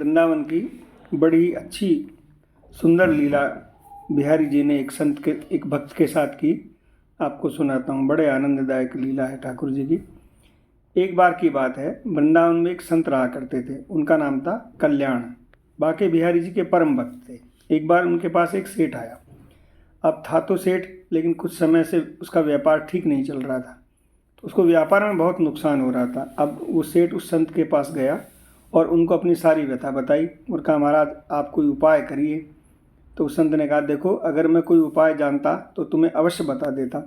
वृंदावन की बड़ी अच्छी सुंदर लीला बिहारी जी ने एक भक्त के साथ की। आपको सुनाता हूँ। बड़े आनंददायक लीला है ठाकुर जी की। एक बार की बात है, वृंदावन में एक संत रहा करते थे। उनका नाम था कल्याण। बाके बिहारी जी के परम भक्त थे। एक बार उनके पास एक सेठ आया। अब था तो सेठ, लेकिन कुछ समय से उसका व्यापार ठीक नहीं चल रहा था, तो उसको व्यापार में बहुत नुकसान हो रहा था। अब वो सेठ उस संत के पास गया और उनको अपनी सारी व्यथा बताई और कहा, महाराज आप कोई उपाय करिए। तो उस संत ने कहा, देखो अगर मैं कोई उपाय जानता तो तुम्हें अवश्य बता देता।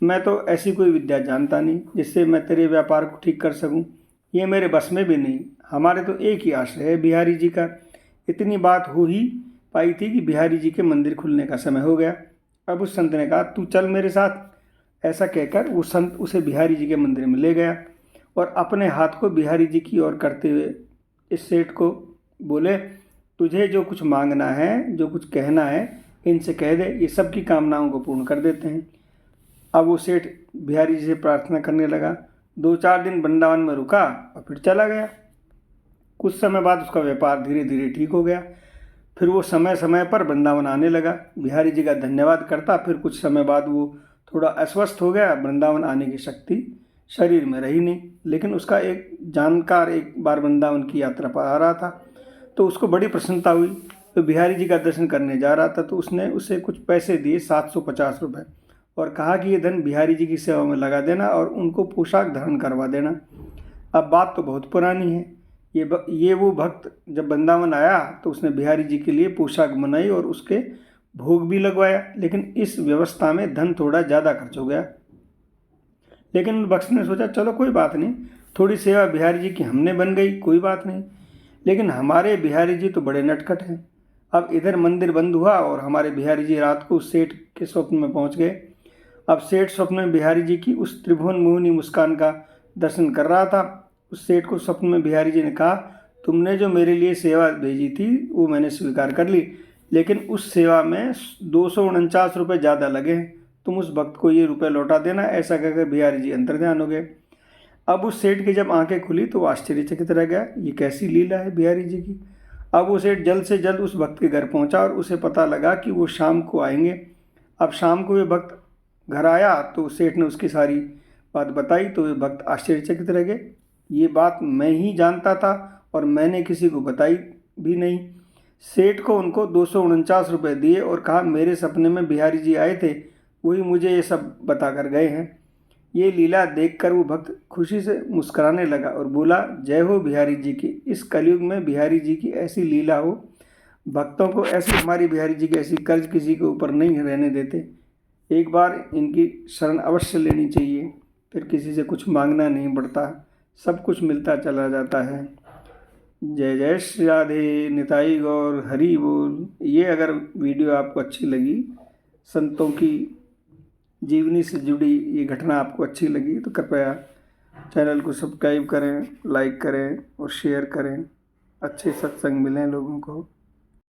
मैं तो ऐसी कोई विद्या जानता नहीं जिससे मैं तेरे व्यापार को ठीक कर सकूं। ये मेरे बस में भी नहीं। हमारे तो एक ही आश्रय है बिहारी जी का। इतनी बात हो ही पाई थी कि बिहारी जी के मंदिर खुलने का समय हो गया। अब उस संत ने कहा, तू चल मेरे साथ। ऐसा कहकर वो संत उसे बिहारी जी के मंदिर में ले गया और अपने हाथ को बिहारी जी की ओर करते हुए इस सेठ को बोले, तुझे जो कुछ मांगना है, जो कुछ कहना है, इनसे कह दे, ये सब की कामनाओं को पूर्ण कर देते हैं। अब वो सेठ बिहारी जी से प्रार्थना करने लगा। 2-4 दिन वृंदावन में रुका और फिर चला गया। कुछ समय बाद उसका व्यापार धीरे धीरे ठीक हो गया। फिर वो समय समय पर वृंदावन आने लगा। बिहारी जी का धन्यवाद करता। फिर कुछ समय बाद वो थोड़ा अस्वस्थ हो गया। वृंदावन आने की शक्ति शरीर में रही नहीं। लेकिन उसका एक जानकार एक बार वृंदावन की यात्रा पर आ रहा था, तो उसको बड़ी प्रसन्नता हुई। तो बिहारी जी का दर्शन करने जा रहा था, तो उसने उसे कुछ पैसे दिए, 750 रुपये, और कहा कि ये धन बिहारी जी की सेवा में लगा देना और उनको पोशाक धारण करवा देना। अब बात तो बहुत पुरानी है। ये वो भक्त जब वृंदावन आया तो उसने बिहारी जी के लिए पोशाक बनाई और उसके भोग भी लगवाया। लेकिन इस व्यवस्था में धन थोड़ा ज़्यादा खर्च हो गया। लेकिन उन भक्त ने सोचा, चलो कोई बात नहीं, थोड़ी सेवा बिहारी जी की हमने बन गई, कोई बात नहीं। लेकिन हमारे बिहारी जी तो बड़े नटखट हैं। अब इधर मंदिर बंद हुआ और हमारे बिहारी जी रात को उस सेठ के स्वप्न में पहुंच गए। अब सेठ स्वप्न में बिहारी जी की उस त्रिभुवन मोहिनी मुस्कान का दर्शन कर रहा था। उस सेठ को स्वप्न में बिहारी जी ने कहा, तुमने जो मेरे लिए सेवा भेजी थी वो मैंने स्वीकार कर ली, लेकिन उस सेवा में 249 रुपये ज़्यादा लगे हैं। तुम उस भक्त को ये रुपये लौटा देना। ऐसा कहकर बिहारी जी अंतर्ध्यान हो गए। अब उस सेठ की जब आंखें खुली तो वो आश्चर्यचकित रह गया। ये कैसी लीला है बिहारी जी की। अब वो सेठ जल्द से जल्द उस भक्त के घर पहुंचा और उसे पता लगा कि वो शाम को आएंगे। अब शाम को वे भक्त घर आया तो सेठ ने उसकी सारी बात बताई, तो वे भक्त आश्चर्यचकित रह गए। ये बात मैं ही जानता था और मैंने किसी को बताई भी नहीं। सेठ को उनको 249 रुपये दिए और कहा, मेरे सपने में बिहारी जी आए थे, वही मुझे ये सब बता कर गए हैं। ये लीला देखकर वो भक्त खुशी से मुस्कुराने लगा और बोला, जय हो बिहारी जी की। इस कलयुग में बिहारी जी की ऐसी लीला हो। भक्तों को ऐसी, हमारी बिहारी जी की ऐसी कर्ज किसी के ऊपर नहीं रहने देते। एक बार इनकी शरण अवश्य लेनी चाहिए, फिर किसी से कुछ मांगना नहीं पड़ता, सब कुछ मिलता चला जाता है। जय जय श्री राधे, निताई गौर, हरि बोल। ये अगर वीडियो आपको अच्छी लगी, संतों की जीवनी से जुड़ी ये घटना आपको अच्छी लगी, तो कृपया चैनल को सब्सक्राइब करें, लाइक करें और शेयर करें। अच्छे सत्संग मिलें लोगों को।